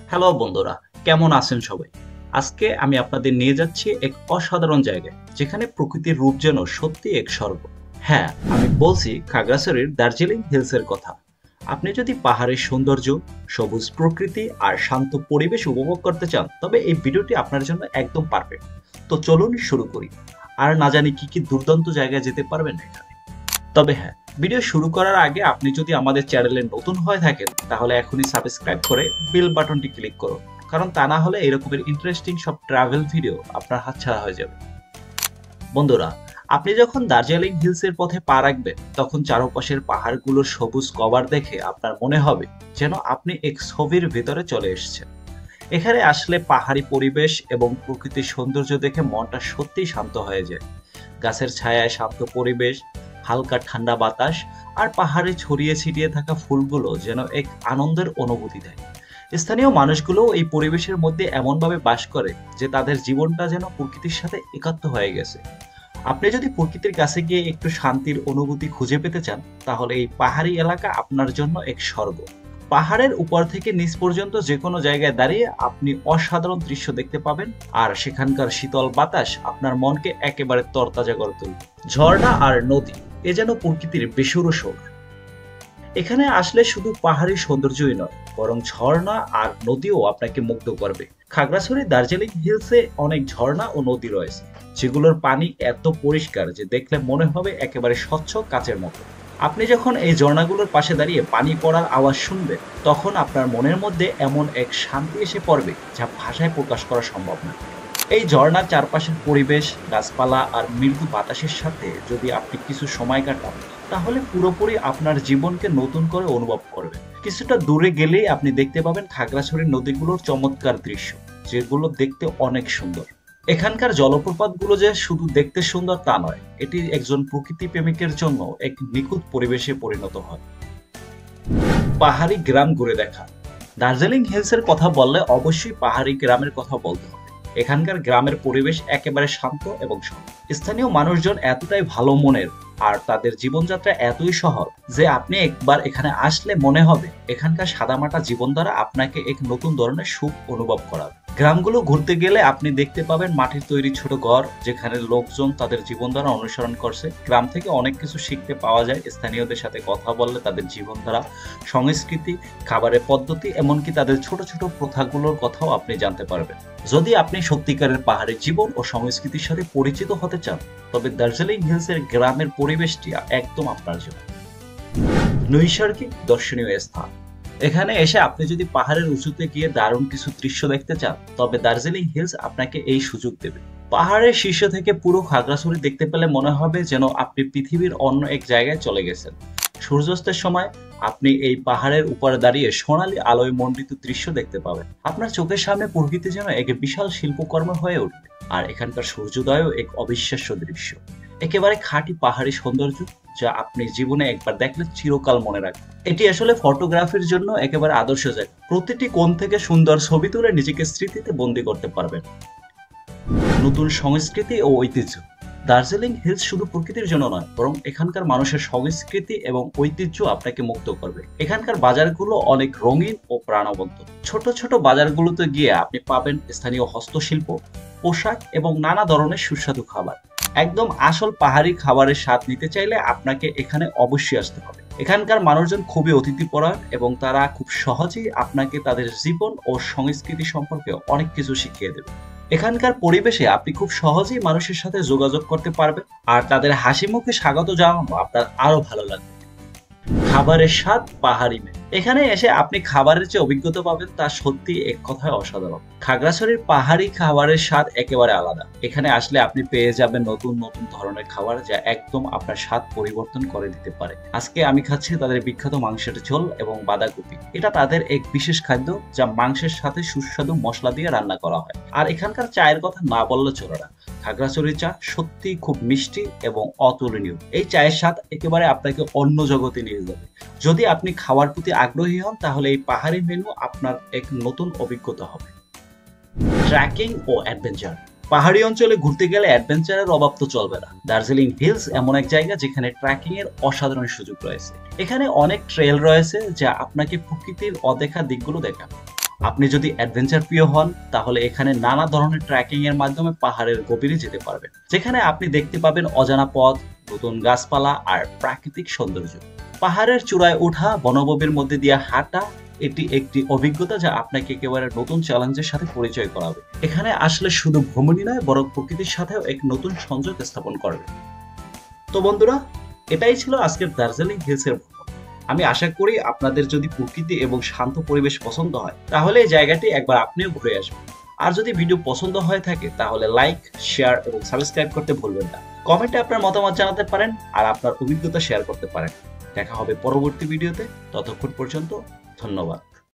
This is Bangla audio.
হ্যালো বন্ধুরা, কেমন আছেন সবাই? আজকে আমি আপনাদের নিয়ে যাচ্ছি এক অসাধারণ জায়গায়, যেখানে প্রকৃতির রূপ যেন সত্যি এক স্বর্গ। হ্যাঁ, আমি বলছি খাগড়াছড়ির দার্জিলিং হিলসের কথা। আপনি যদি পাহাড়ের সৌন্দর্য, সবুজ প্রকৃতি আর শান্ত পরিবেশ উপভোগ করতে চান, তবে এই ভিডিওটি আপনার জন্য একদম পারফেক্ট। তো চলুন শুরু করি। আর না জানি কি কি দুর্দান্ত জায়গায় যেতে পারবেন এখানে। তবে হ্যাঁ, ভিডিও শুরু করার আগে আপনি যদি আমাদের চ্যানেলে নতুন হয়ে থাকেন, তাহলে এখনই সাবস্ক্রাইব করে বেল বাটনটি ক্লিক করুন, কারণ তা না হলে এরকমের ইন্টারেস্টিং সব ট্রাভেল ভিডিও আপনার হাতছাড়া হয়ে যাবে। বন্ধুরা, আপনি যখন দার্জিলিং হিলসের পথে পা রাখবেন, তখন চারপাশের পাহাড়গুলোর সবুজ কভার দেখে আপনার মনে হবে যেন আপনি এক ছবির ভেতরে চলে এসেছেন। এখানে আসলে পাহাড়ি পরিবেশ এবং প্রকৃতির সৌন্দর্য দেখে মনটা সত্যিই শান্ত হয়ে যায়। গাছের ছায়ায় শান্ত পরিবেশ, হালকা ঠান্ডা বাতাস আর পাহাড়ে ছড়িয়ে ছিটিয়ে থাকা ফুলগুলো যেন এক আনন্দের অনুভূতি দেয়। স্থানীয় মানুষগুলো এই পরিবেশের মধ্যে এমনভাবে বাস করে যে তাদের জীবনটা যেন প্রকৃতির সাথে একাত্ম হয়ে গেছে। আপনি যদি প্রকৃতির কাছে গিয়ে একটু শান্তির অনুভূতি খুঁজে পেতে চান, তাহলে এই পাহাড়ি এলাকা আপনার জন্য এক স্বর্গ। পাহাড়ের উপর থেকে নিচ পর্যন্ত যে কোনো জায়গায় দাঁড়িয়ে আপনি অসাধারণ দৃশ্য দেখতে পাবেন, আর সেখানকার শীতল বাতাস আপনার মনকে একেবারে তরতাজা করে তুলবে। ঝর্ণা আর নদী, এ যেন প্রকৃতির বেসুরো সুর। এখানে আসলে শুধু পাহাড়ি সৌন্দর্যই নয়, বরং ঝর্ণা আর নদীও আপনাকে মুগ্ধ করবে। খাগড়াছড়ি দার্জিলিং হিলসে অনেক ঝর্ণা ও নদী রয়েছে, যেগুলোর পানি এত পরিষ্কার যে দেখলে মনে হবে একেবারে স্বচ্ছ কাচের মতো। আপনি যখন এই ঝর্ণাগুলোর পাশে দাঁড়িয়ে পানি পড়ার আওয়াজ শুনবেন, তখন আপনার মনের মধ্যে এমন এক শান্তি এসে পড়বে যা ভাষায় প্রকাশ করা সম্ভব না। এই ঝর্ণার চারপাশের পরিবেশ, গাছপালা আর মৃদু বাতাসের সাথে যদি আপনি কিছু সময় কাটান, তাহলে পুরোপুরি আপনার জীবনকে নতুন করে অনুভব করবেন। কিছুটা দূরে গেলেই আপনি দেখতে পাবেন খাগড়াছড়ির নদীগুলোর চমৎকার দৃশ্য, যেগুলো দেখতে অনেক সুন্দর। এখানকার জলপ্রপাতগুলো যে শুধু দেখতে সুন্দর তা নয়, এটি একজন প্রকৃতি প্রেমিকের জন্য এক নিখুঁত পরিবেশে পরিণত হয়। পাহাড়ি গ্রাম ঘুরে দেখা। দার্জিলিং হিলসের কথা বললে অবশ্যই পাহাড়ি গ্রামের কথা বলতে হবে। এখানকার গ্রামের পরিবেশ একেবারে শান্ত এবং সরল। স্থানীয় মানুষজন এতটাই ভালো মনের আর তাদের জীবনযাত্রা এতই সহজ যে আপনি একবার এখানে আসলে মনে হবে এখানকার সাদামাটা জীবনধারা আপনাকে এক নতুন ধরনের সুখ অনুভব করাবে। গ্রামগুলো ঘুরতে গেলে আপনি দেখতে পাবেন মাটির তৈরি ছোট ঘর, যেখানে লোকজন তাদের জীবনধারা অনুসরণ করছে। গ্রাম থেকে অনেক কিছু শিখতে পাওয়া যায়। স্থানীয়দের সাথে কথা বললে তাদের জীবনধারা, সংস্কৃতি, খাবারের পদ্ধতি, এমনকি তাদের ছোট ছোট প্রথাগুলোর কথাও আপনি জানতে পারবেন। যদি আপনি সত্যিকারের পাহাড়ি জীবন ও সংস্কৃতির সাথে পরিচিত হতে চান, তবে দার্জিলিং হিলসের গ্রামের পরিবেশটি একদম আপনার জন্য। নৈসর্গিক দর্শনীয় স্থান। এখানে এসে আপনি যদি পাহাড়ের উঁচুতে গিয়ে দারুণ কিছু দৃশ্য দেখতে চান, তবে দার্জিলিং হিলস আপনাকে এই সুযোগ দেবে। পাহাড়ের শীর্ষ থেকে পুরো খাগড়াছড়ি দেখতে পেলে মনে হবে যেন আপনি পৃথিবীর অন্য এক জায়গায় চলে গেছেন। সূর্যাস্তের সময় আপনি এই পাহাড়ের উপরে দাঁড়িয়ে সোনালী আলোয় মণ্ডিত দৃশ্য দেখতে পাবেন। আপনার চোখের সামনে প্রকৃতি যেন এক বিশাল শিল্পকর্ম হয়ে উঠবে। আর এখানকার সূর্যোদয়ও এক অবিশ্বাস্য দৃশ্য, একেবারে খাঁটি পাহাড়ি সৌন্দর্য, যা আপনি জীবনে একবার দেখলে চিরকাল মনে রাখবেন। এটি আসলে ফটোগ্রাফির জন্য একেবারে আদর্শ জায়গা। প্রতিটি কোণ থেকে সুন্দর ছবি তুলে নিজেকে স্মৃতিতে বন্দী করতে পারবেন। নতুন সংস্কৃতি ও ঐতিহ্য। দার্জিলিং হিলস শুধু প্রকৃতির জন্য নয়, বরং এখানকার মানুষের সংস্কৃতি এবং ঐতিহ্য আপনাকে মুগ্ধ করবে। এখানকার বাজারগুলো অনেক রঙিন ও প্রাণবন্ত। ছোট ছোট বাজারগুলোতে গিয়ে আপনি পাবেন স্থানীয় হস্তশিল্প, পোশাক এবং নানা ধরনের সুস্বাদু খাবার। একদম আসল পাহাড়ি খাবারের স্বাদ নিতে চাইলে আপনাকে এখানে অবশ্যই আসতে হবে। এখানকার মানুষজন খুবই অতিথিপরায়ণ এবং তারা খুব সহজেই আপনাকে তাদের জীবন ও সংস্কৃতি সম্পর্কে অনেক কিছু শিখিয়ে দেবে। এখানকার পরিবেশে আপনি খুব সহজেই মানুষের সাথে যোগাযোগ করতে পারবেন, আর তাদের হাসি মুখে স্বাগত জানানো আপনার আরো ভালো লাগবে। খাবারের স্বাদ পাহাড়ি মেনু। এখানে এসে আপনি খাবারের যে অভিজ্ঞতা পাবেন তা সত্যি এক কথায় অসাধারণ। খাগড়াছড়ির পাহাড়ি খাবারের স্বাদ একেবারে আলাদা। এখানে আসলে আপনি পেয়ে যাবেন নতুন নতুন ধরনের খাবার, যা একদম আপনার স্বাদ পরিবর্তন করে দিতে পারে। আজকে আমি খাচ্ছি তাদের বিখ্যাত মাংসের ঝোল এবং বাঁধাকপি। এটা তাদের এক বিশেষ খাদ্য, যা মাংসের সাথে সুস্বাদু মশলা দিয়ে রান্না করা হয়। আর এখানকার চায়ের কথা না বললে চলে না। খাগড়াছড়ির চা সত্যি খুব মিষ্টি এবং অতুলনীয়। এই চায়ের স্বাদ একেবারে আপনাকে অন্য জগতে নিয়ে যাবে। যদি আপনি খাওয়ার প্রতি আগ্রহী হন, তাহলে এই পাহাড়ি মেনু আপনার এক নতুন অভিজ্ঞতা হবে। ট্রেকিং ও অ্যাডভেঞ্চার। পাহাড়ি অঞ্চলে ঘুরতে গেলে অ্যাডভেঞ্চারের অভাব তো চলবে না। দার্জিলিং হিলস এমন এক জায়গা যেখানে ট্রেকিং এর অসাধারণ সুযোগ রয়েছে। এখানে অনেক ট্রেল রয়েছে যা আপনাকে প্রকৃতির অদেখা দিকগুলো দেখাবে। আপনি যদি অ্যাডভেঞ্চার প্রিয় হন তাহলে এখানে নানা ধরনের ট্রেকিং এর মাধ্যমে পাহাড়ের গভীরে যেতে পারবেন, যেখানে আপনি দেখতে পাবেন অজানা পথ, নতুন গাছপালা আর প্রাকৃতিক সৌন্দর্য। পাহাড়ের চূড়ায় ওঠা, বনভূমির মধ্যে দিয়ে হাঁটা, এটি একটি অভিজ্ঞতা যা আপনাকে একেবারে নতুন চ্যালেঞ্জের সাথে পরিচয় করাবে। এখানে আসলে শুধু ভ্রমণই নয়, বরং প্রকৃতির সাথেও এক নতুন সংযোগ স্থাপন করবে। তো বন্ধুরা, এটাই ছিল আজকের দার্জিলিং হিলসের ভ্রমণ। আমি আশা করি আপনাদের যদি প্রকৃতি এবং শান্ত পরিবেশ পছন্দ হয় তাহলে এই জায়গাটি একবার আপনিও ঘুরে আসবেন। আর যদি ভিডিও পছন্দ হয়ে থাকে তাহলে লাইক, শেয়ার এবং সাবস্ক্রাইব করতে ভুলবেন না। কমেন্টে আপনার মতামত জানাতে পারেন আর আপনার অভিজ্ঞতা শেয়ার করতে পারেন। দেখা হবে পরবর্তী ভিডিওতে। ততক্ষণ পর্যন্ত ধন্যবাদ।